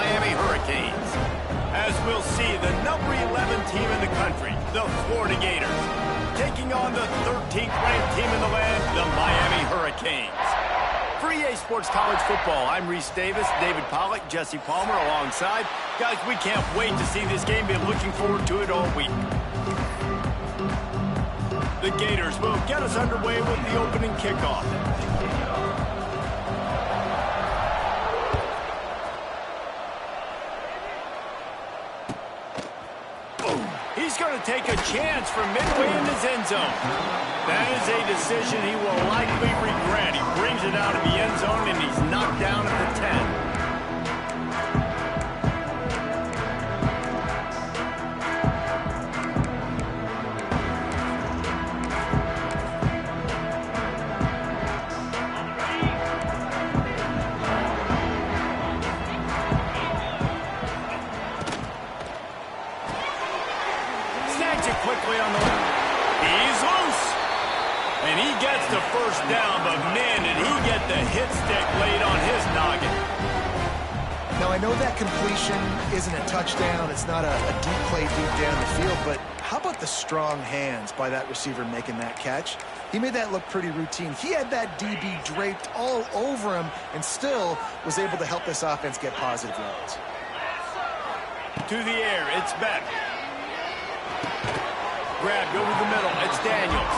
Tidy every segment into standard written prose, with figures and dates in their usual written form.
Miami Hurricanes. As we'll see, the number 11 team in the country, the Florida Gators, taking on the 13th ranked team in the land, the Miami Hurricanes. For EA Sports College Football, I'm Reese Davis, David Pollack, Jesse Palmer alongside. Guys, we can't wait to see this game. Been looking forward to it all week. The Gators will get us underway with the opening kickoff. He's going to take a chance from midway in his end zone. That is a decision he will likely regret. He brings it out of the end zone, and he's knocked down at the 10. Quickly on the left. He's loose. And he gets the first down, but man, did he get the hit stick laid on his noggin. Now, I know that completion isn't a touchdown. It's not a deep play deep down the field, but how about the strong hands by that receiver making that catch? He made that look pretty routine. He had that DB draped all over him and still was able to help this offense get positive yards. To the air, it's Beck. Grabbed over the middle, it's Daniels.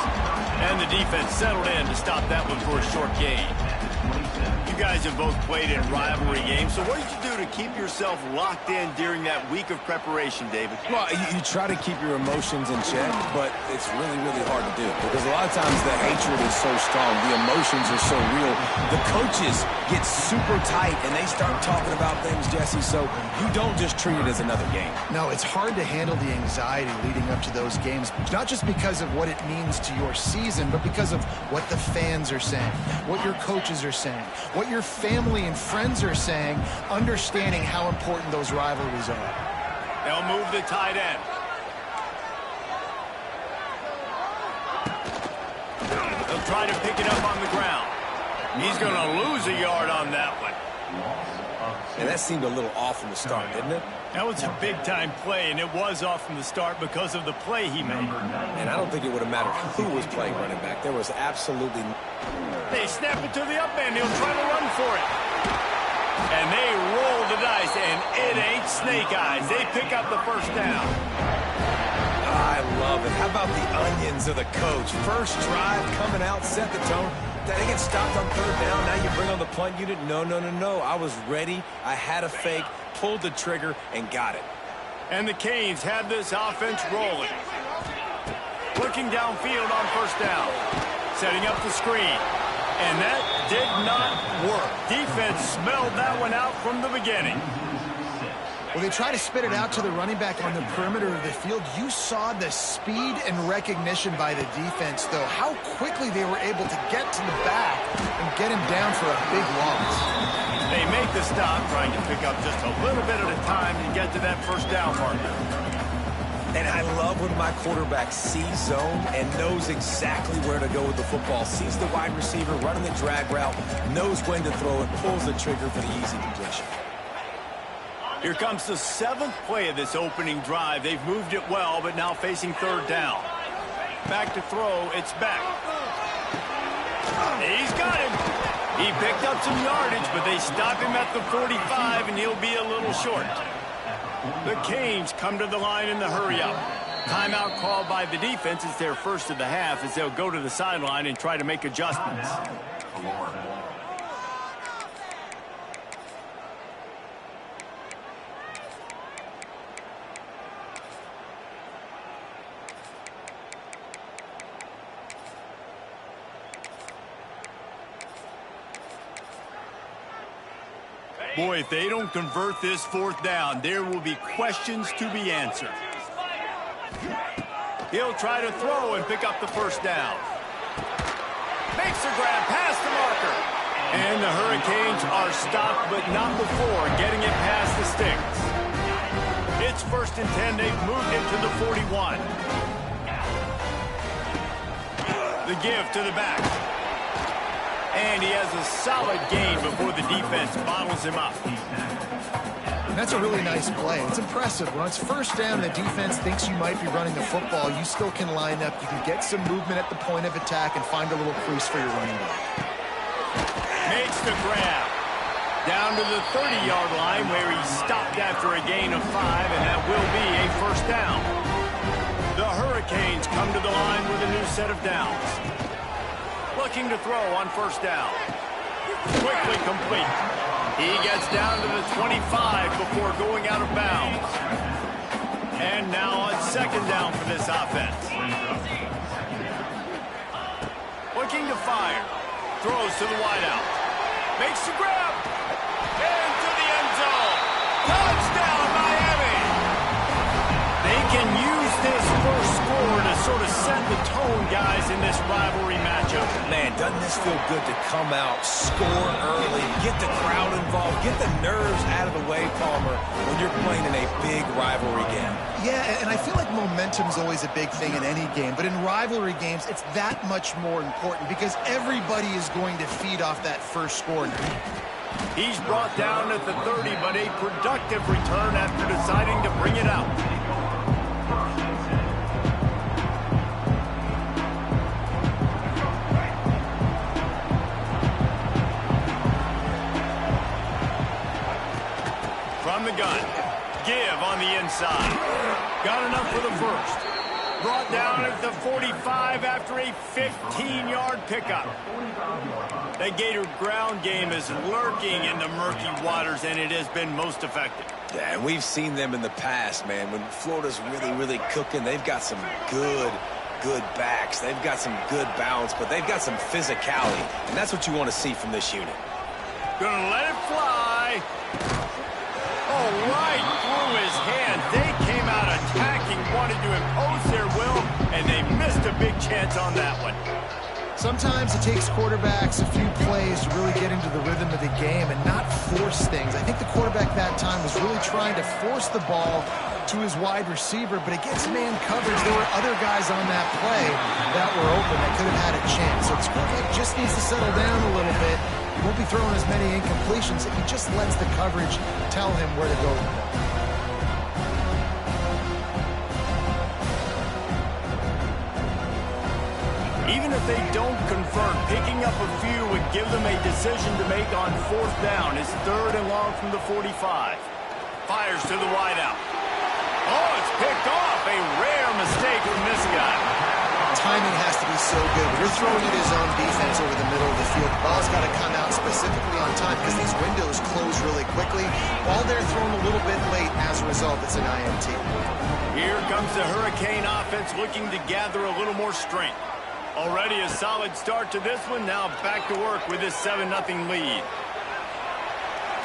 And the defense settled in to stop that one for a short gain. You guys have both played in rivalry games, so what did you do to keep yourself locked in during that week of preparation, David? Well, you try to keep your emotions in check, but it's really, really hard to do because a lot of times the hatred is so strong, the emotions are so real. The coaches get super tight and they start talking about things, Jesse, so you don't just treat it as another game. No, it's hard to handle the anxiety leading up to those games, not just because of what it means to your season, but because of what the fans are saying, what your coaches are saying, what your family and friends are saying, understanding how important those rivalries are. They'll move the tight end. They'll try to pick it up on the ground. He's going to lose a yard on that one. And that seemed a little off from the start, didn't it? That was a big-time play, and it was off from the start because of the play he made. And I don't think it would have mattered who was playing running back. There was absolutely... They snap it to the up end. He'll try to run for it. And they roll the dice, and it ain't snake eyes. They pick up the first down. I love it. How about the onions of the coach? First drive, coming out, set the tone. They get stopped on third down. Now you bring on the punt unit. No. I was ready. I had a fake, pulled the trigger, and got it. And the Canes have this offense rolling. Looking downfield on first down. Setting up the screen. And that did not work. Defense smelled that one out from the beginning. Well, they try to spit it out to the running back on the perimeter of the field. You saw the speed and recognition by the defense, though, how quickly they were able to get to the back and get him down for a big loss. They make the stop, trying to pick up just a little bit at a time to get to that first down marker. And I love when my quarterback sees zone and knows exactly where to go with the football. Sees the wide receiver running the drag route, knows when to throw it, pulls the trigger for the easy completion. Here comes the 7th play of this opening drive. They've moved it well, but now facing third down. Back to throw, it's Beck. He's got him. He picked up some yardage, but they stop him at the 45, and he'll be a little short. The Canes come to the line in the hurry-up. Timeout called by the defense. It's their first of the half as they'll go to the sideline and try to make adjustments. Boy, if they don't convert this fourth down, there will be questions to be answered. He'll try to throw and pick up the first down. Makes a grab past the marker. And the Hurricanes are stopped, but not before getting it past the sticks. It's 1st and 10. They've moved it to the 41. The give to the back. And he has a solid gain before the defense bottles him up. And that's a really nice play. It's impressive. When it's first down, the defense thinks you might be running the football. You still can line up. You can get some movement at the point of attack and find a little crease for your running back. Makes the grab. Down to the 30-yard line where he stopped after a gain of 5, and that will be a first down. The Hurricanes come to the line with a new set of downs. Looking to throw on first down. Quickly complete. He gets down to the 25 before going out of bounds. And now on second down for this offense. Looking to fire. Throws to the wideout. Makes the grab. Into the end zone. Touchdown, Miami. They can use this first score to sort of set the tone, guys, in this rivalry matchup. Man, doesn't this feel good to come out, score early, get the crowd involved, get the nerves out of the way, Palmer, when you're playing in a big rivalry game? Yeah, and I feel like momentum's always a big thing in any game, but in rivalry games, it's that much more important because everybody is going to feed off that first score. He's brought down at the 30, but a productive return after deciding to bring it out. From the gun. Give on the inside. Got enough for the first. Brought down at the 45 after a 15-yard pickup. The Gator ground game is lurking in the murky waters, and it has been most effective. Yeah, and we've seen them in the past, man. When Florida's really cooking, they've got some good backs. They've got some good balance, but they've got some physicality, and that's what you want to see from this unit. Gonna let it fly. Oh, right through his hand. They came out attacking, wanted to impose their will, and they missed a big chance on that one. Sometimes it takes quarterbacks a few plays to really get into the rhythm of the game and not force things. I think the quarterback that time was really trying to force the ball to his wide receiver, but against man coverage, there were other guys on that play that were open that could have had a chance. So the quarterback just needs to settle down a little bit. He won't be throwing as many incompletions if he just lets the coverage tell him where to go. Even if they don't convert, picking up a few would give them a decision to make on fourth down. It's third and long from the 45. Fires to the wideout. Oh, it's picked off. A rare mistake from this guy. Timing has to be so good. You're throwing at his own defense over the middle of the field. The ball's got to come out specifically on time because these windows close really quickly. Ball there thrown a little bit late. As a result, it's an INT. Here comes the Hurricane offense looking to gather a little more strength. Already a solid start to this one. Now back to work with this 7-0 lead.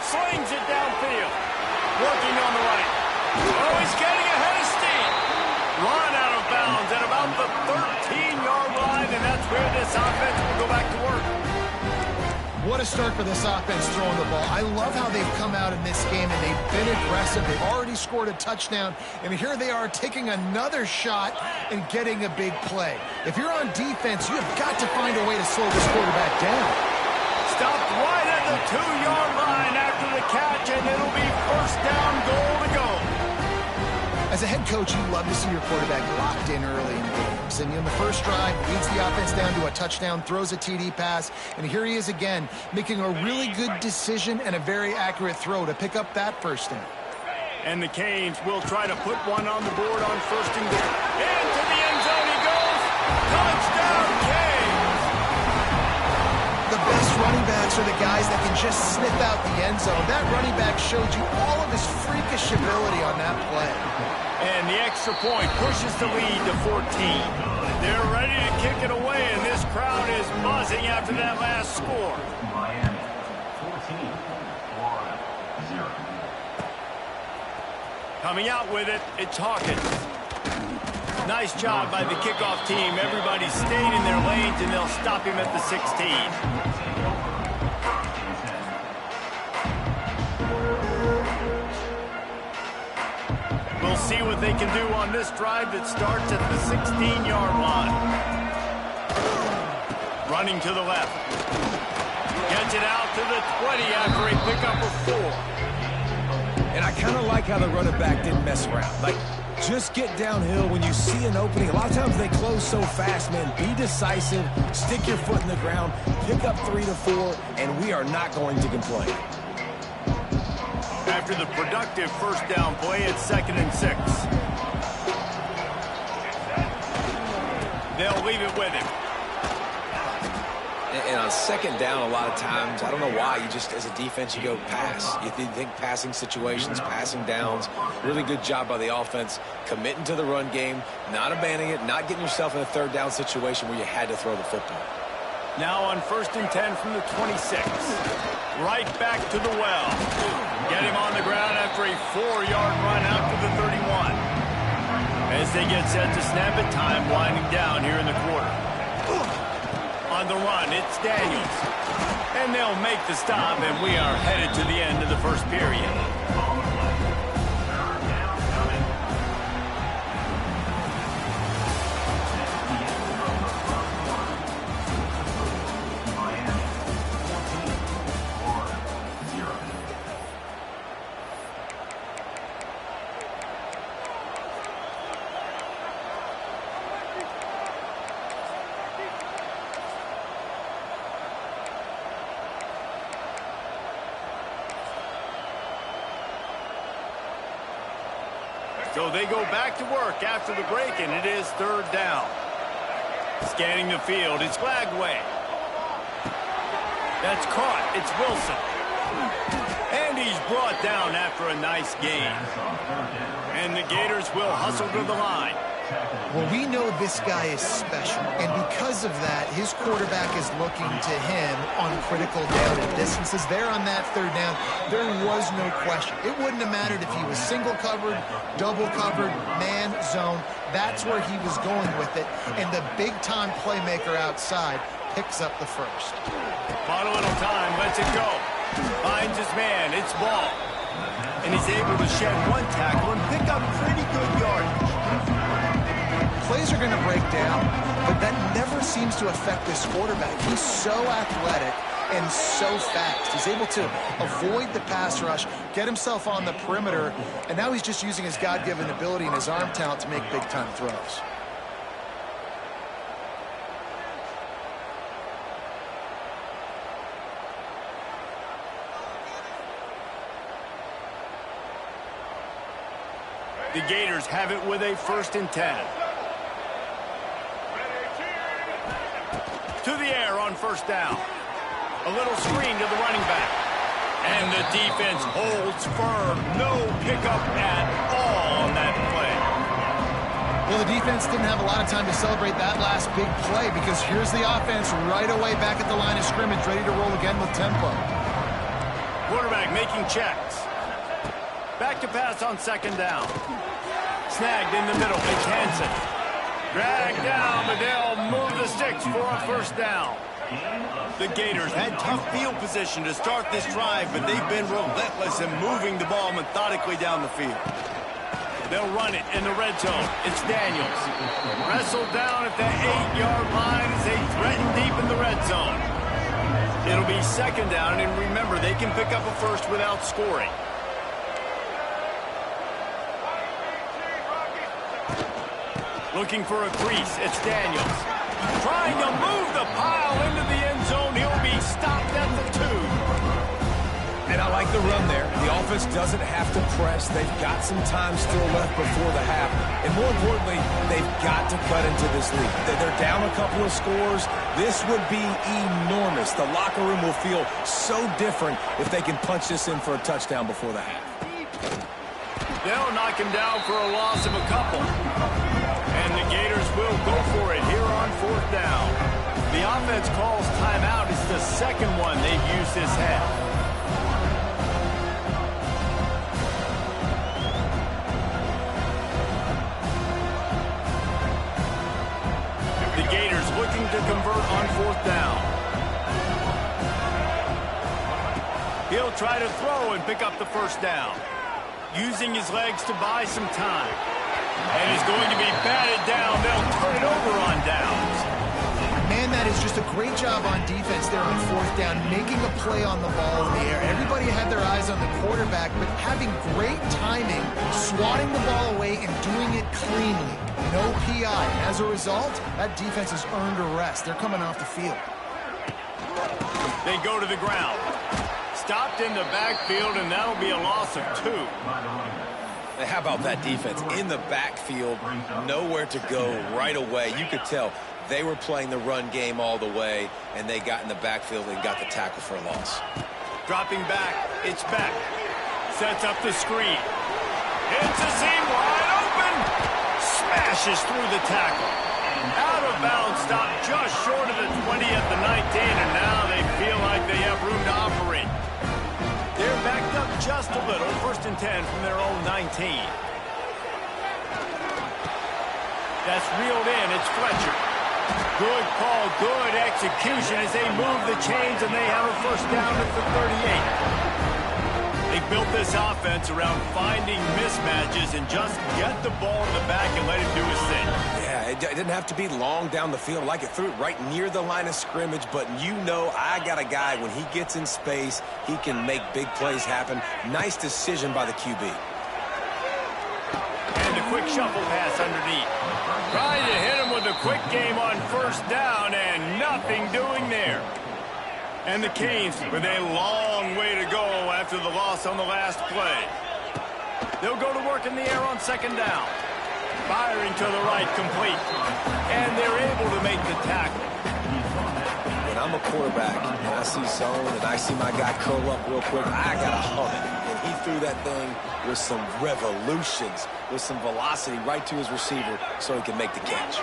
Slings it downfield. Working on the right. Oh, he's getting ahead of steam. Run out of bounds at about the 13-yard line, and that's where this offense will go back to work. What a start for this offense throwing the ball. I love how they've come out in this game, and they've been aggressive. They've already scored a touchdown, and here they are taking another shot and getting a big play. If you're on defense, you have got to find a way to slow this quarterback down. Stopped right at the 2-yard line after the catch, and it'll be first down, goal to go. As a head coach, you love to see your quarterback locked in early in games. And in the first drive, leads the offense down to a touchdown, throws a TD pass, and here he is again, making a really good decision and a very accurate throw to pick up that first down. And the Canes will try to put one on the board on first and goal. Into the end zone he goes. Touchdown, Canes! The best running backs are the guys that can just snip out the end zone. That running back showed you all of his freakish ability on that play. And the extra point pushes the lead to 14. They're ready to kick it away, and this crowd is buzzing after that last score. Miami, 14, Florida, 0. Coming out with it, it's Hawkins. Nice job by the kickoff team. Everybody stayed in their lanes, and they'll stop him at the 16. We'll see what they can do on this drive that starts at the 16-yard line. Running to the left. Gets it out to the 20 after a pickup of 4. And I kind of like how the running back didn't mess around. Like, just get downhill when you see an opening. A lot of times they close so fast, man. Be decisive, stick your foot in the ground, pick up 3 to 4, and we are not going to complain. After the productive first down play, it's 2nd and 6. They'll leave it with him. And on 2nd down, a lot of times, I don't know why, you just, as a defense, you go pass. You think passing situations, passing downs. Really good job by the offense, committing to the run game, not abandoning it, not getting yourself in a 3rd down situation where you had to throw the football. Now on 1st and 10 from the 26. Right back to the well. Get him on the ground after a 4-yard run out to the 31. As they get set to snap it, time winding down here in the quarter. On the run, it's Daniels. And they'll make the stop, and we are headed to the end of the first period. So they go back to work after the break, and it is 3rd down. Scanning the field, it's Glagway. That's caught, it's Wilson. And he's brought down after a nice gain. And the Gators will hustle to the line. Well, we know this guy is special, and because of that, his quarterback is looking to him on critical down and distances. There on that 3rd down, there was no question. It wouldn't have mattered if he was single covered, double covered, man, zone. That's where he was going with it, and the big-time playmaker outside picks up the first. Bought a little time, lets it go. Finds his man, it's Ball. And he's able to shed one tackle and pick up pretty good yardage. Plays are going to break down, but that never seems to affect this quarterback. He's so athletic and so fast. He's able to avoid the pass rush, get himself on the perimeter, and now he's just using his God-given ability and his arm talent to make big-time throws. The Gators have it with a 1st and 10. To the air on 1st down. A little screen to the running back. And the defense holds firm. No pickup at all on that play. Well, the defense didn't have a lot of time to celebrate that last big play because here's the offense right away back at the line of scrimmage, ready to roll again with tempo. Quarterback making checks. Back to pass on 2nd down. Snagged in the middle. It's Hansen. Dragged down, but they'll move the sticks for a 1st down. The Gators had tough field position to start this drive, but they've been relentless in moving the ball methodically down the field. They'll run it in the red zone. It's Daniels. Wrestled down at the 8-yard line as they threaten deep in the red zone. It'll be 2nd down, and remember, they can pick up a first without scoring. Looking for a crease, it's Daniels. Trying to move the pile into the end zone. He'll be stopped at the 2. And I like the run there. The offense doesn't have to press. They've got some time still left before the half. And more importantly, they've got to cut into this lead. They're down a couple of scores. This would be enormous. The locker room will feel so different if they can punch this in for a touchdown before the half. They'll knock him down for a loss of a couple. And the Gators will go for it here on 4th down. The offense calls timeout. It's the 2nd one they've used this half. The Gators looking to convert on 4th down. He'll try to throw and pick up the 1st down. Using his legs to buy some time. And he's going to be batted down. They'll turn it over on downs. Man, that is just just a great job on defense there on fourth down, making a play on the ball in the air. Everybody had their eyes on the quarterback, but having great timing, swatting the ball away and doing it cleanly. No PI. As a result, that defense has earned a rest. They're coming off the field. They go to the ground. Stopped in the backfield, and that'll be a loss of 2. How about that defense? In the backfield, nowhere to go right away. You could tell they were playing the run game all the way, and they got in the backfield and got the tackle for a loss. Dropping back, it's Beck. Sets up the screen. Hits a seam wide open. Smashes through the tackle. Out of bounds, stopped just short of the 20 at the 19, and now they feel like they have room to operate. They're backed up just a little, 1st and 10 from their own 19. That's reeled in, it's Fletcher. Good call, good execution as they move the chains, and they have a 1st down at the 38. They built this offense around finding mismatches and just get the ball in the back and let him do his thing. Yeah, it didn't have to be long down the field. Like it threw it right near the line of scrimmage, but you know I got a guy, when he gets in space, he can make big plays happen. Nice decision by the QB. And a quick shuffle pass underneath. Trying to hit him with a quick game on 1st down, and nothing doing there. And the Canes with a long way to go after the loss on the last play. They'll go to work in the air on 2nd down. Firing to the right, complete. And they're able to make the tackle. When I'm a quarterback and I see zone and I see my guy curl up real quick, I got to hum it. And he threw that thing with some revolutions, with some velocity right to his receiver so he can make the catch.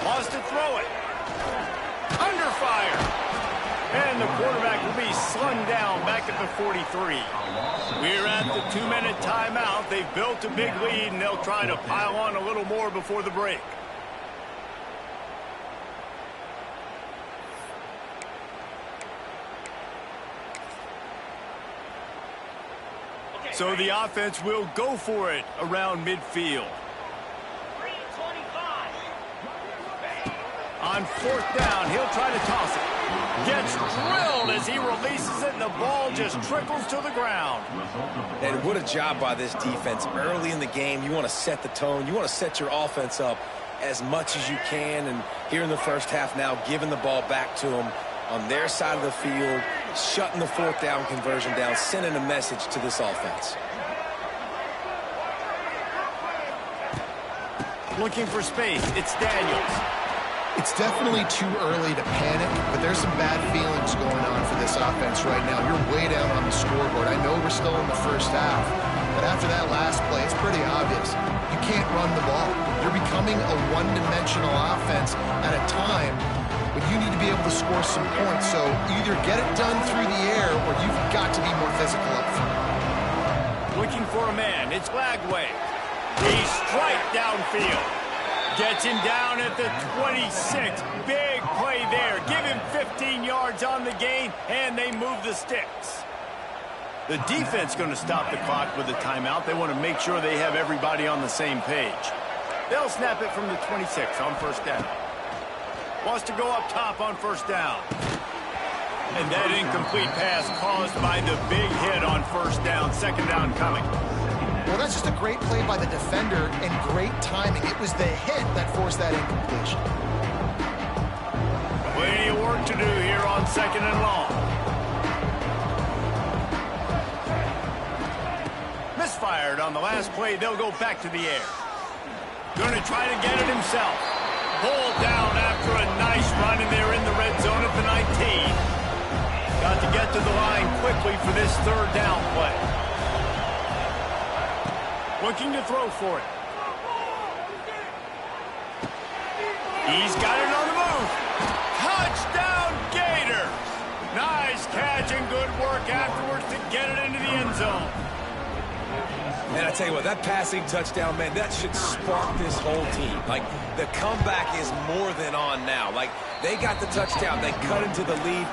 Wants to throw it. Under fire. And the quarterback will be slung down back at the 43. We're at the 2-minute timeout. They've built a big lead, and they'll try to pile on a little more before the break. So the offense will go for it around midfield. On 4th down, he'll try to toss it. Gets drilled as he releases it, and the ball just trickles to the ground. And what a job by this defense. Early in the game, you want to set the tone. You want to set your offense up as much as you can. And here in the 1st half now, giving the ball back to them on their side of the field, shutting the 4th down conversion down, sending a message to this offense. Looking for space, it's Daniels. It's definitely too early to panic, but there's some bad feelings going on for this offense right now. You're way down on the scoreboard. I know we're still in the 1st half, but after that last play, it's pretty obvious. You can't run the ball. You're becoming a one-dimensional offense at a time when you need to be able to score some points. So either get it done through the air or you've got to be more physical up front. Looking for a man, it's Lagway. He's straight downfield. Gets him down at the 26. Big play there. Give him 15 yards on the gain, and they move the sticks. The defense going to stop the clock with a timeout. They want to make sure they have everybody on the same page. They'll snap it from the 26 on 1st down. Wants to go up top on 1st down. And that incomplete pass caused by the big hit on 1st down. 2nd down coming. Well, that's just a great play by the defender and great timing. It was the hit that forced that incompletion. Plenty of work to do here on 2nd and long. Misfired on the last play. They'll go back to the air. Going to try to get it himself. Pulled down after a nice run, and they're in the red zone at the 19. Got to get to the line quickly for this 3rd down play. Looking to throw for it. He's got it on the move. Touchdown, Gators. Nice catch and good work afterwards to get it into the end zone. And I tell you what, that passing touchdown, man, that should spark this whole team. Like, the comeback is more than on now. Like, they got the touchdown. They cut into the lead.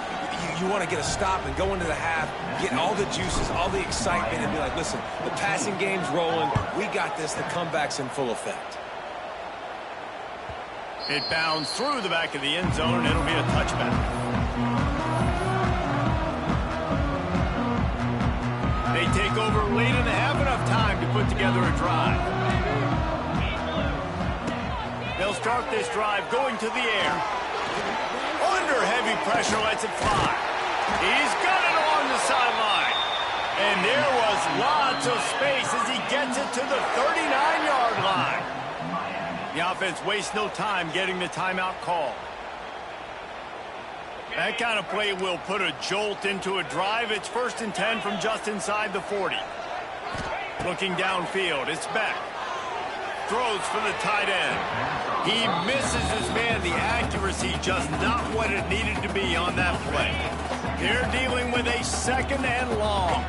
You want to get a stop and go into the half, get all the juices, all the excitement, and be like, listen, the passing game's rolling. We got this. The comeback's in full effect. It bounds through the back of the end zone, and it'll be a touchback. They take over late and have enough time to put together a drive. They'll start this drive going to the air. Under heavy pressure, lets it fly. He's got it along the sideline. And there was lots of space as he gets it to the 39-yard line. The offense wastes no time getting the timeout call. That kind of play will put a jolt into a drive. It's 1st and 10 from just inside the 40. Looking downfield, it's Beck. Throws for the tight end. He misses his man. The accuracy just not what it needed to be on that play. They're dealing with a 2nd and long.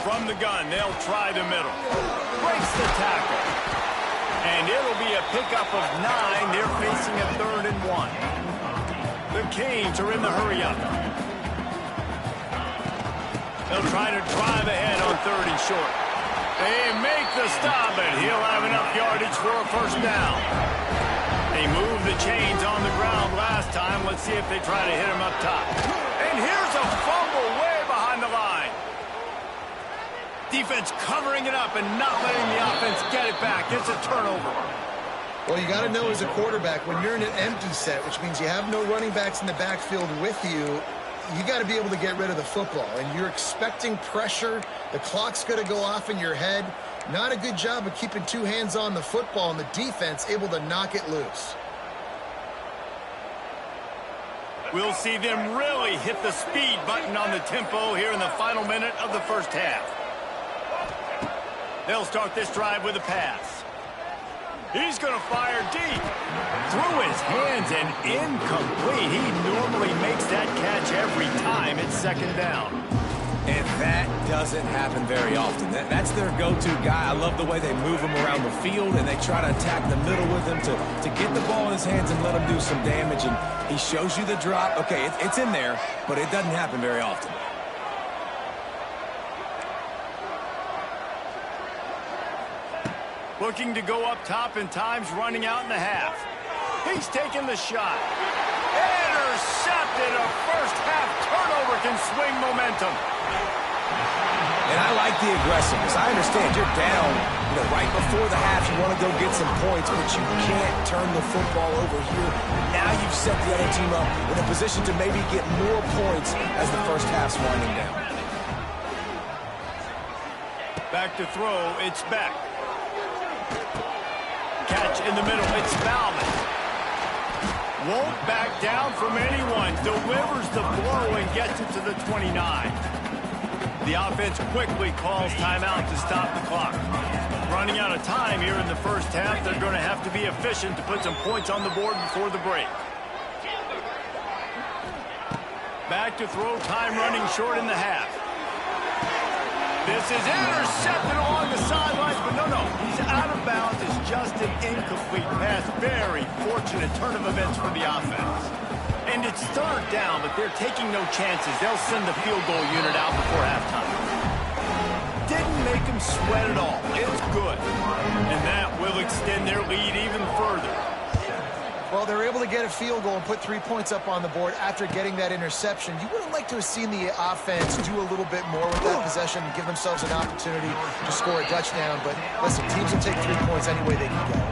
From the gun, they'll try the middle. Breaks the tackle. And it'll be a pickup of 9. They're facing a 3rd and 1. The Canes are in the hurry-up. They'll try to drive ahead on 3rd and short. They make the stop, and he'll have enough yardage for a 1st down. They moved the chains on the ground last time. Let's see if they try to hit him up top. And here's a fumble way behind the line. Defense covering it up and not letting the offense get it back. It's a turnover. Well, you got to know as a quarterback, when you're in an empty set, which means you have no running backs in the backfield with you, you got to be able to get rid of the football. And you're expecting pressure. The clock's going to go off in your head. Not a good job of keeping 2 hands on the football, and the defense able to knock it loose. We'll see them really hit the speed button on the tempo here in the final minute of the 1st half. They'll start this drive with a pass. He's going to fire deep. Through his hands and incomplete. He normally makes that catch every time. It's 2nd down. And that doesn't happen very often. That's their go-to guy. I love the way they move him around the field, and they try to attack the middle with him to get the ball in his hands and let him do some damage. And he shows you the drop. Okay, it's in there, but it doesn't happen very often. Looking to go up top, and time's running out in the half. He's taking the shot. Intercepted. A 1st half turnover can swing momentum. And I like the aggressiveness. I understand you're down, right before the half. You want to go get some points, but you can't turn the football over here. Now you've set the other team up in a position to maybe get more points as the 1st half's winding down. Back to throw, it's Beck. Catch in the middle, it's Bauman. Won't back down from anyone. Delivers the blow and gets it to the 29. The offense quickly calls timeout to stop the clock. Running out of time here in the 1st half. They're going to have to be efficient to put some points on the board before the break. Back to throw, time running short in the half. This is intercepted along the sidelines, but no, he's out of bounds. It's just an incomplete pass. Very fortunate turn of events for the offense. And it's 3rd down, but they're taking no chances. They'll send the field goal unit out before halftime. Didn't make them sweat at all. It's good. And that will extend their lead even further. Well, they're able to get a field goal and put 3 points up on the board after getting that interception. You would have liked to have seen the offense do a little bit more with that possession and give themselves an opportunity to score a touchdown. But listen, teams will take 3 points any way they can get it.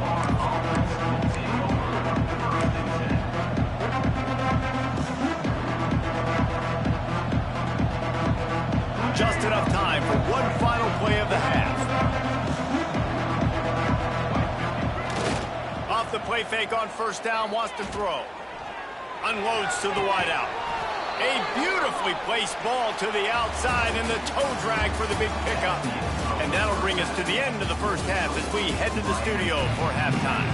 Just enough time for one final play of the half. Off the play fake on 1st down, wants to throw. Unloads to the wideout. A beautifully placed ball to the outside and the toe drag for the big pickup. And that'll bring us to the end of the 1st half as we head to the studio for halftime.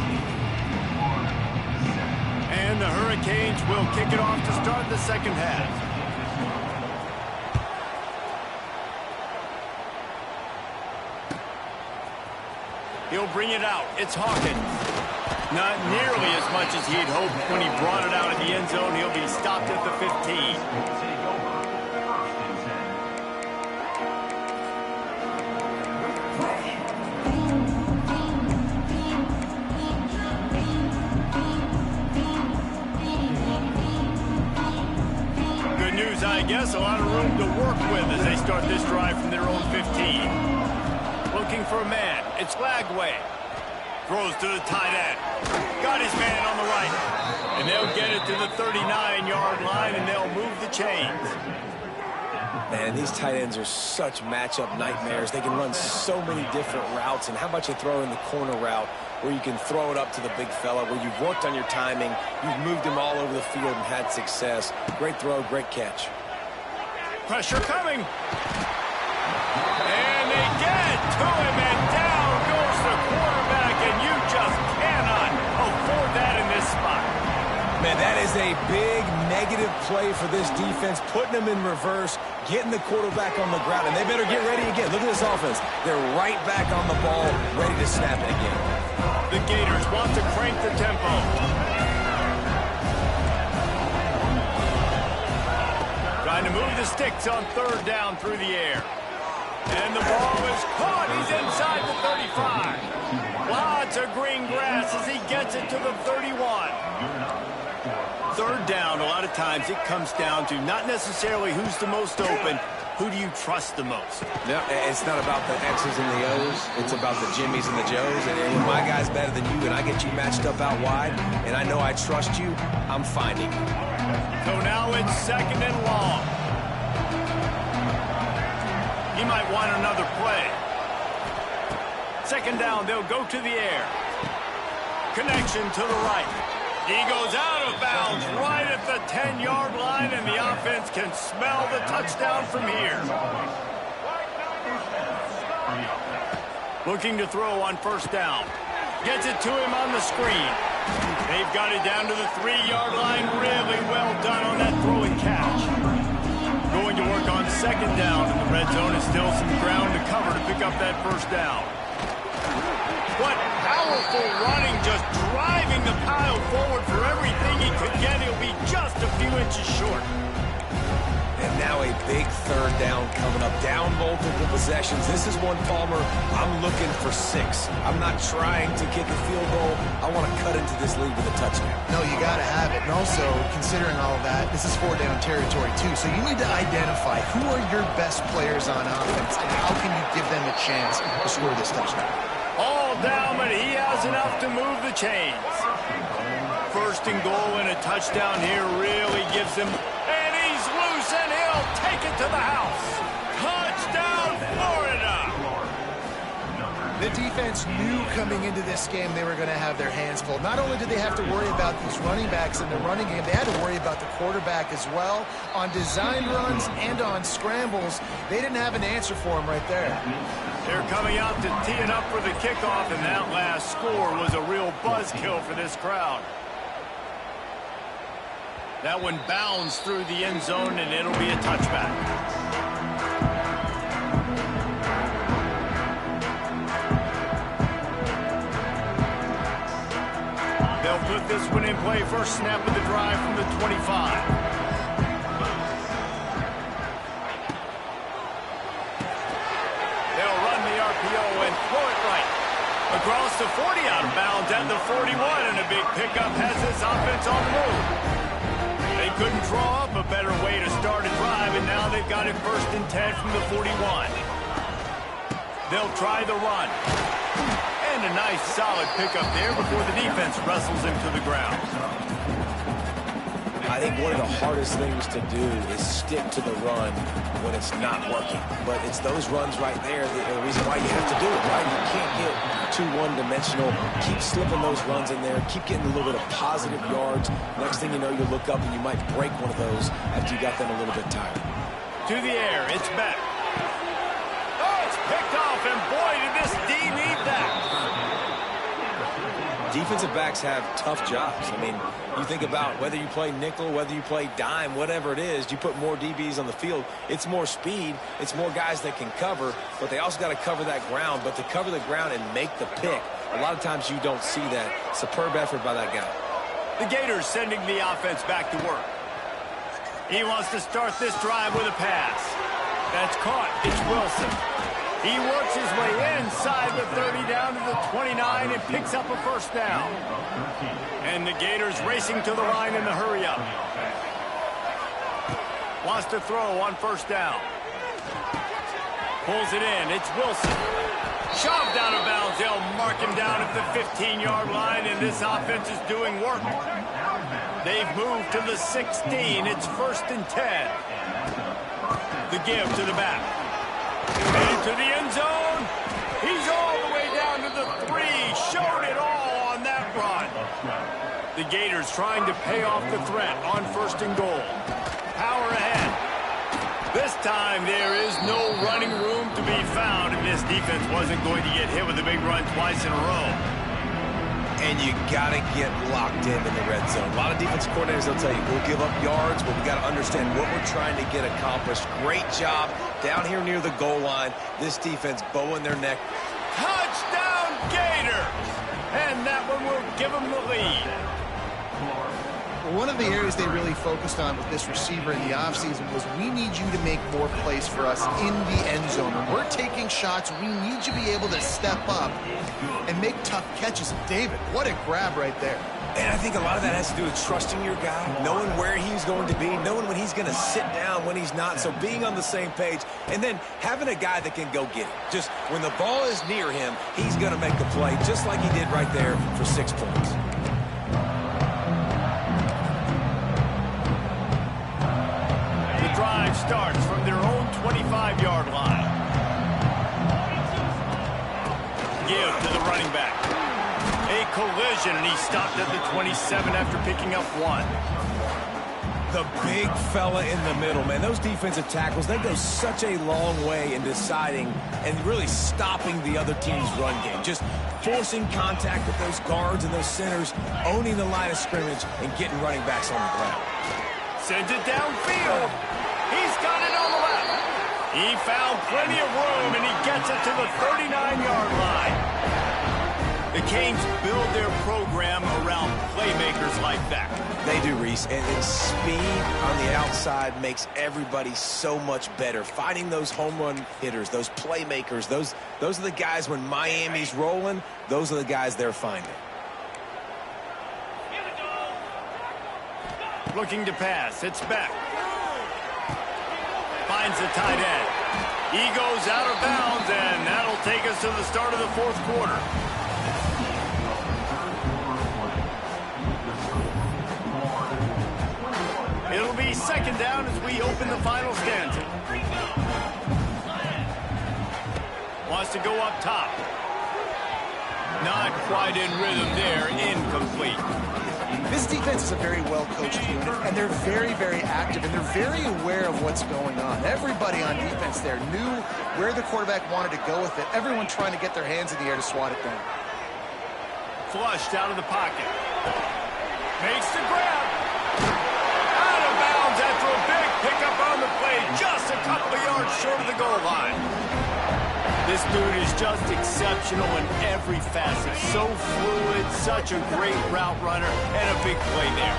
And the Hurricanes will kick it off to start the 2nd half. He'll bring it out. It's Hawkins. Not nearly as much as he'd hoped when he brought it out of the end zone. He'll be stopped at the 15. guess a lot of room to work with as they start this drive from their own 15. Looking for a man. It's Lagway. Throws to the tight end. Got his man on the right. And they'll get it to the 39-yard line, and they'll move the chains. Man, these tight ends are such matchup nightmares. They can run so many different routes. And how about you throw in the corner route where you can throw it up to the big fella, where you've worked on your timing, you've moved him all over the field and had success. Great throw, great catch. Pressure coming. And they get to him, and down goes the quarterback, and you just cannot afford that in this spot. Man, that is a big negative play for this defense, putting them in reverse, getting the quarterback on the ground, and they better get ready again. Look at this offense. They're right back on the ball, ready to snap it again. The Gators want to crank the tempo. Trying to move the sticks on third down through the air. And the ball is caught. He's inside the 35. Lots of green grass as he gets it to the 31. Third down, a lot of times it comes down to not necessarily who's the most open, who do you trust the most? No, it's not about the X's and the O's. It's about the Jimmys and the Joes. And when my guy's better than you and I get you matched up out wide and I know I trust you, I'm finding you. So now it's second and long. He might want another play. Second down, they'll go to the air. Connection to the right. He goes out of bounds right at the 10-yard line, and the offense can smell the touchdown from here. Looking to throw on first down. Gets it to him on the screen. They've got it down to the 3-yard line. Really well done on that throw and catch. Going to work on second down, and the red zone is still some ground to cover to pick up that first down. What powerful running, just driving the pile forward for everything he could get. He'll be just a few inches short. And now a big third down coming up. Down multiple possessions. This is one, Palmer, I'm looking for 6. I'm not trying to kick a field goal. I want to cut into this lead with a touchdown. No, you got to have it. And also, considering all of that, this is 4-down territory, too. So you need to identify who are your best players on offense and how can you give them a chance to score this touchdown. All down, but he has enough to move the chains. First and goal and a touchdown here really gives him... And he's loose, and he'll take it to the house. Touchdown, Florida! The defense knew coming into this game they were going to have their hands full. Not only did they have to worry about these running backs in the running game, they had to worry about the quarterback as well. On design runs and on scrambles, they didn't have an answer for him right there. They're coming out to tee it up for the kickoff, and that last score was a real buzzkill for this crowd. That one bounds through the end zone, and it'll be a touchback. They'll put this one in play. First snap of the drive from the 25. And throw it right. Across the 40, out of bounds at the 41, and a big pickup has this offense on the move. They couldn't draw up a better way to start a drive, and now they've got it first and 10 from the 41. They'll try the run. And a nice solid pickup there before the defense wrestles him to the ground. I think one of the hardest things to do is stick to the run when it's not working. But it's those runs right there that are the reason why you have to do it, right? You can't get too one-dimensional. Keep slipping those runs in there. Keep getting a little bit of positive yards. Next thing you know, you look up and you might break one of those after you got them a little bit tired. To the air, it's Beck. Oh, it's picked off, and boy, did this D need that. Defensive backs have tough jobs. I mean, you think about whether you play nickel, whether you play dime, whatever it is, you put more DBs on the field. It's more speed. It's more guys that can cover, but they also got to cover that ground. But to cover the ground and make the pick, a lot of times you don't see that. Superb effort by that guy. The Gators sending the offense back to work. He wants to start this drive with a pass. That's caught. It's Wilson. He works his way inside the 30 down to the 29 and picks up a first down. And the Gators racing to the line in the hurry up. Wants to throw on first down. Pulls it in. It's Wilson. Shoved out of bounds. They'll mark him down at the 15-yard line, and this offense is doing work. They've moved to the 16. It's 1st and 10. The give to the back. Into the end zone. He's all the way down to the 3. Showed it all on that run. The Gators trying to pay off the threat on 1st and goal. Power ahead. This time there is no running room to be found, and this defense wasn't going to get hit with a big run twice in a row. And you got to get locked in the red zone. A lot of defense coordinators, they'll tell you, we'll give up yards, but we got to understand what we're trying to get accomplished. Great job down here near the goal line. This defense bowing their neck. Touchdown, Gators! And that one will give them the lead. One of the areas they really focused on with this receiver in the offseason was we need you to make more plays for us in the end zone. When we're taking shots, we need you to be able to step up and make tough catches. David, what a grab right there. And I think a lot of that has to do with trusting your guy, knowing where he's going to be, knowing when he's going to sit down, when he's not, so being on the same page, and then having a guy that can go get it. Just when the ball is near him, he's going to make the play, just like he did right there for 6 points. Drive starts from their own 25-yard line. Give to the running back. A collision, and he stopped at the 27 after picking up 1. The big fella in the middle, man. Those defensive tackles, they go such a long way in deciding and really stopping the other team's run game. Just forcing contact with those guards and those centers, owning the line of scrimmage, and getting running backs on the ground. Sends it downfield. He's got it on the left. He found plenty of room, and he gets it to the 39-yard line. The Canes build their program around playmakers like that. They do, Reese, and speed on the outside makes everybody so much better. Finding those home run hitters, those playmakers, those are the guys when Miami's rolling, those are the guys they're finding. Looking to pass. It's back. Finds the tight end. He goes out of bounds, and that'll take us to the start of the 4th quarter. It'll be 2nd down as we open the final stanza. Wants to go up top. Not quite in rhythm there. Incomplete. This defense is a very well-coached unit, and they're very, very active, and they're very aware of what's going on. Everybody on defense there knew where the quarterback wanted to go with it. Everyone trying to get their hands in the air to swat it down. Flushed out of the pocket. Makes the grab. Out of bounds after a big pickup on the play, just a couple of yards short of the goal line. This dude is just exceptional in every facet. So fluid, such a great route runner, and a big play there.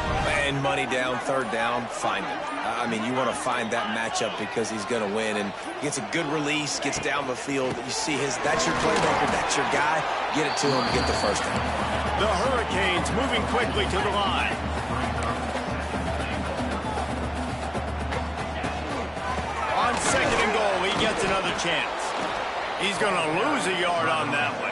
And money down, 3rd down, find it. I mean, you want to find that matchup because he's going to win. And gets a good release, gets down the field. You see that's your playmaker, that's your guy. Get it to him, get the 1st down. The Hurricanes moving quickly to the line. On 2nd and goal, he gets another chance. He's going to lose a yard on that one.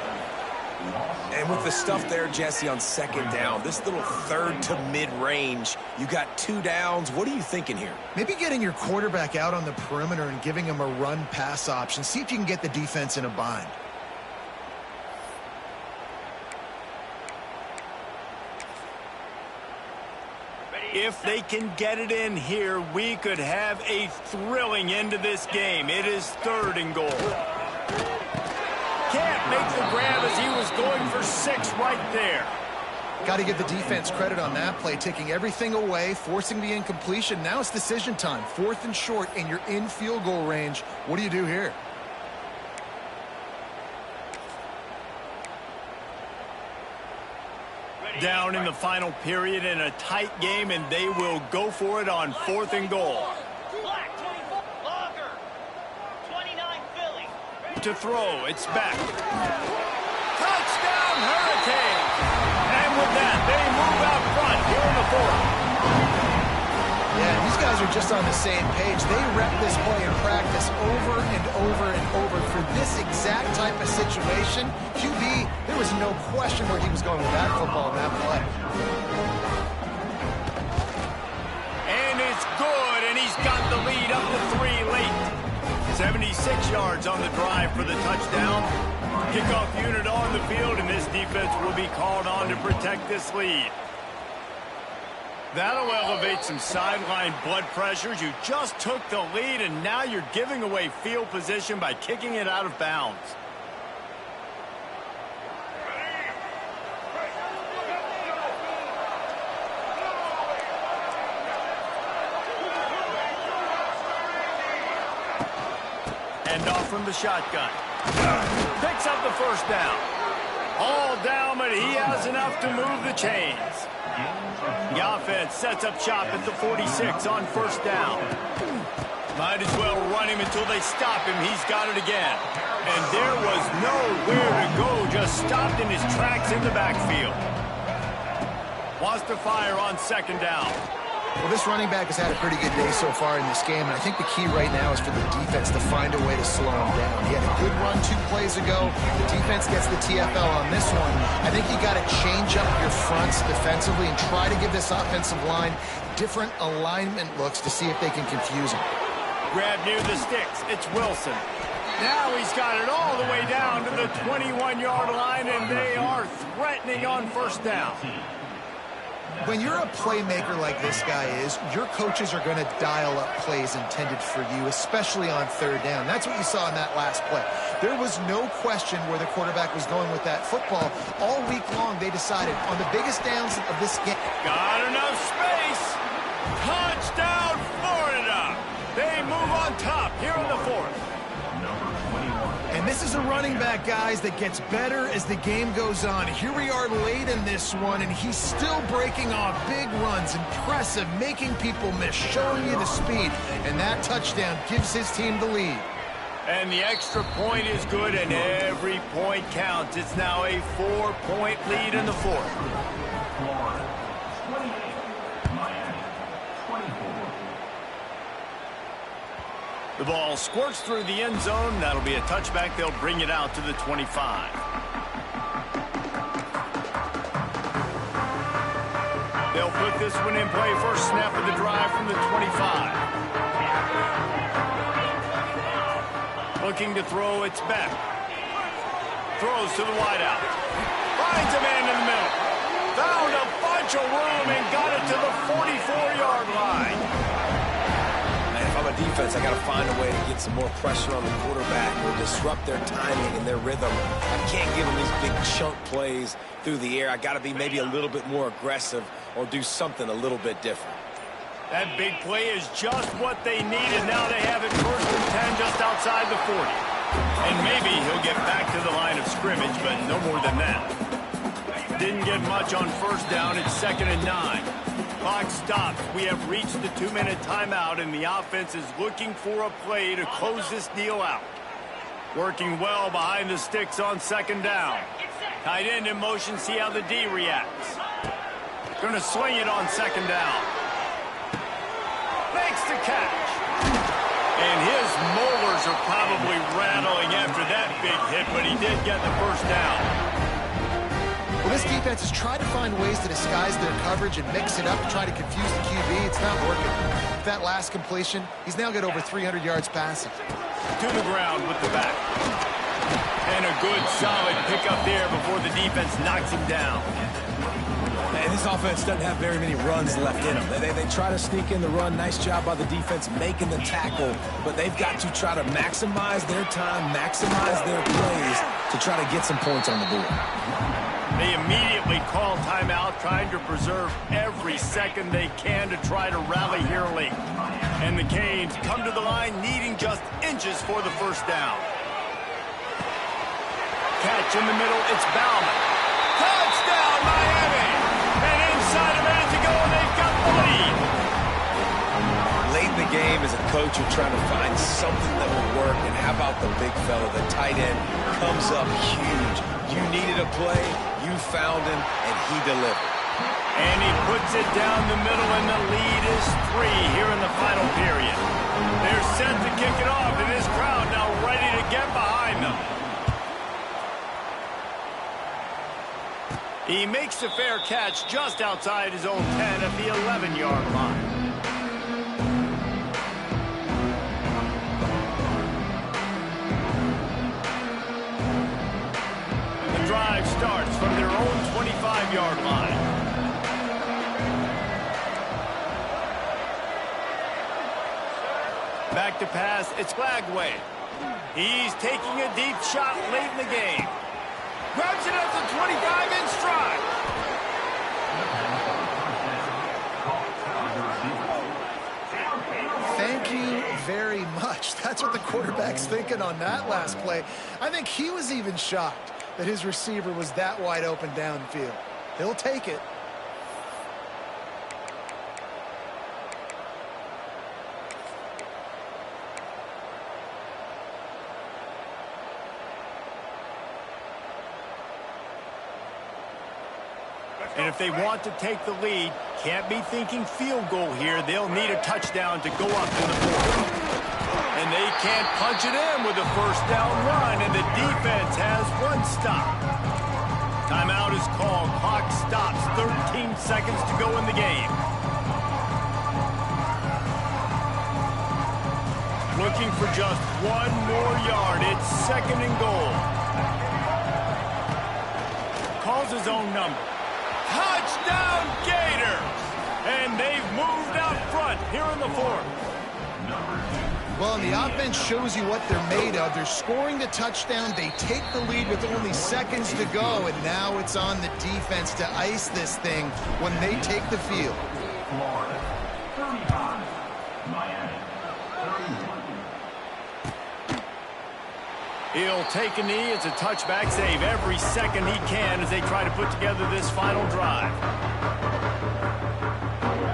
And with the stuff there, Jesse, on 2nd down, this little 3rd to mid-range, you got 2 downs. What are you thinking here? Maybe getting your quarterback out on the perimeter and giving him a run-pass option. See if you can get the defense in a bind. If they can get it in here, we could have a thrilling end to this game. It is 3rd and goal. Can't make the grab as he was going for 6 right there. Got to give the defense credit on that play, taking everything away, forcing the incompletion. Now it's decision time. 4th and short, and you're in field goal range. What do you do here? Down in the final period in a tight game, and they will go for it on 4th and goal. To throw, it's back. Touchdown, Hurricanes! And with that, they move out front here in the 4th. Yeah, these guys are just on the same page. They rep this play in practice over and over and over. For this exact type of situation, QB, there was no question where he was going with that football in that play. And it's good, and he's got the lead up to 3 late. 76 yards on the drive for the touchdown. Kickoff unit on the field, and this defense will be called on to protect this lead. That'll elevate some sideline blood pressures. You just took the lead, and now you're giving away field position by kicking it out of bounds. And off from the shotgun. Picks up the first down. All down, but he has enough to move the chains. The offense sets up shop at the 46 on first down. Might as well run him until they stop him. He's got it again. And there was nowhere to go, just stopped in his tracks in the backfield. Wants to fire on second down. Well, this running back has had a pretty good day so far in this game, and I think the key right now is for the defense to find a way to slow him down. He had a good run 2 plays ago. The defense gets the TFL on this one. I think you got to change up your fronts defensively and try to give this offensive line different alignment looks to see if they can confuse him. Grab near the sticks. It's Wilson. Now he's got it all the way down to the 21-yard line, and they are threatening on first down. When you're a playmaker like this guy is, your coaches are going to dial up plays intended for you, especially on third down. That's what you saw in that last play. There was no question where the quarterback was going with that football. All week long, they decided on the biggest downs of this game. Got enough space. Touchdown, Florida. They move on top here in the 4th. And this is a running back, guys, that gets better as the game goes on. Here we are late in this one, and he's still breaking off big runs. Impressive, making people miss, showing you the speed. And that touchdown gives his team the lead. And the extra point is good, and every point counts. It's now a 4-point lead in the 4th. Florida 28, Miami 24. The ball squirts through the end zone. That'll be a touchback. They'll bring it out to the 25. They'll put this one in play. First snap of the drive from the 25. Looking to throw, it's Beck. Throws to the wideout. Finds a man in the middle. Found a bunch of room and got it to the 44-yard line. If I'm a defense, I got to find a way to get some more pressure on the quarterback or disrupt their timing and their rhythm. I can't give them these big chunk plays through the air. I got to be maybe a little bit more aggressive or do something a little bit different. That big play is just what they needed. Now they have it 1st and 10 just outside the 40. And maybe he'll get back to the line of scrimmage, but no more than that. Didn't get much on first down. It's 2nd and 9. Clock stops. We have reached the 2-minute timeout, and the offense is looking for a play to close this deal out. Working well behind the sticks on 2nd down. Tight end in motion, see how the D reacts. Going to swing it on 2nd down. Makes the catch. And his molars are probably rattling after that big hit, but he did get the first down. Well, this defense has tried to find ways to disguise their coverage and mix it up to try to confuse the QB. It's not working. With that last completion, he's now got over 300 yards passing. To the ground with the back. And a good, solid pickup there before the defense knocks him down. And this offense doesn't have very many runs left in them. They try to sneak in the run. Nice job by the defense making the tackle. But they've got to try to maximize their time, maximize their plays to try to get some points on the board. They immediately call timeout, trying to preserve every second they can to try to rally here late. And the Canes come to the line needing just inches for the first down. Catch in the middle, it's Bauman. Touchdown, Miami! And inside a minute to go, and they've got the lead. Late in the game, as a coach, you're trying to find something that will work. And how about the big fella, the tight end, comes up huge. You needed a play, you found him, and he delivered. And he puts it down the middle, and the lead is 3 here in the final period. They're set to kick it off, and this crowd now ready to get behind them. He makes a fair catch just outside his own 10 at the 11-yard line. The drive starts from their own 25-yard line. Back to pass, it's Glagway. He's taking a deep shot late in the game. Grabs it at the 25 in stride. Thank you very much. That's what the quarterback's thinking on that last play. I think he was even shocked that his receiver was that wide open downfield. He'll take it. And if they want to take the lead, can't be thinking field goal here. They'll need a touchdown to go up to the board. And they can't punch it in with a first down run, and the defense has one stop. Timeout is called. Clock stops. 13 seconds to go in the game. Looking for just one more yard. It's 2nd and goal. Calls his own number. Touchdown Gators! And they've moved out front here in the 4th. Well, and the offense shows you what they're made of. They're scoring the touchdown. They take the lead with only seconds to go, and now it's on the defense to ice this thing when they take the field. Florida, 35. Miami, 31. He'll take a knee. It's a touchback save every second he can as they try to put together this final drive.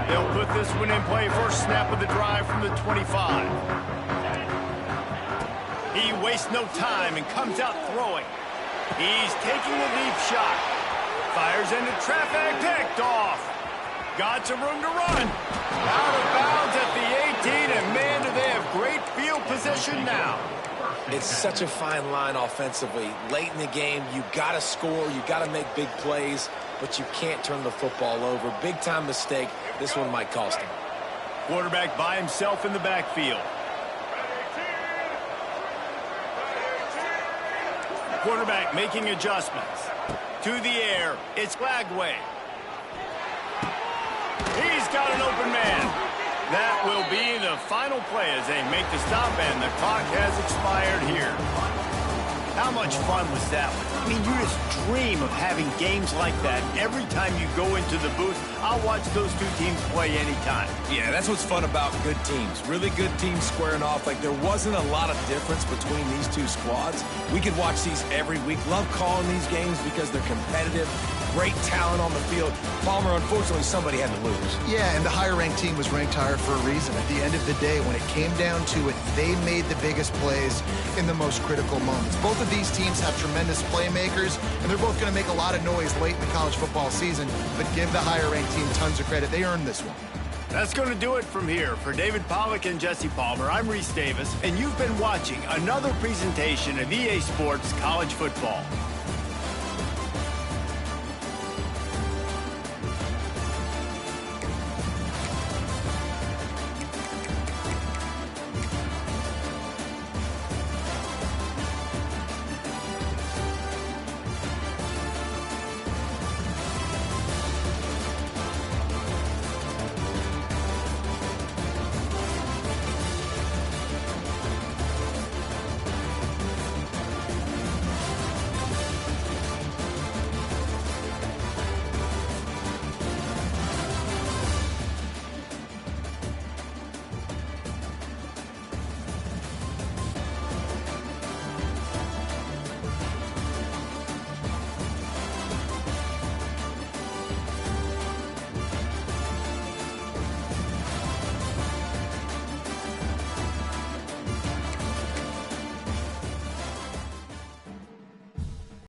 They'll put this one in play. First snap of the drive from the 25. He wastes no time and comes out throwing. He's taking a deep shot. Fires into traffic. Picked off. Got some room to run. Out of bounds at the 18, and man, do they have great field position now. It's such a fine line offensively. Late in the game, you got to score, you got to make big plays, but you can't turn the football over. Big-time mistake. This one might cost him. Quarterback by himself in the backfield. Quarterback making adjustments. To the air, it's Glagway. He's got an open man. That will be the final play as they make the stop, and the clock has expired here. How much fun was that one? I mean, you just dream of having games like that every time you go into the booth. I'll watch those two teams play anytime. Yeah, that's what's fun about good teams. Really good teams squaring off. Like, there wasn't a lot of difference between these two squads. We could watch these every week. Love calling these games because they're competitive. Great talent on the field. Palmer, unfortunately, somebody had to lose. Yeah, and the higher-ranked team was ranked higher for a reason. At the end of the day, when it came down to it, they made the biggest plays in the most critical moments. Both of these teams have tremendous playmakers, and they're both going to make a lot of noise late in the college football season, but give the higher-ranked team tons of credit. They earned this one. That's going to do it from here. For David Pollack and Jesse Palmer, I'm Reese Davis, and you've been watching another presentation of EA Sports College Football.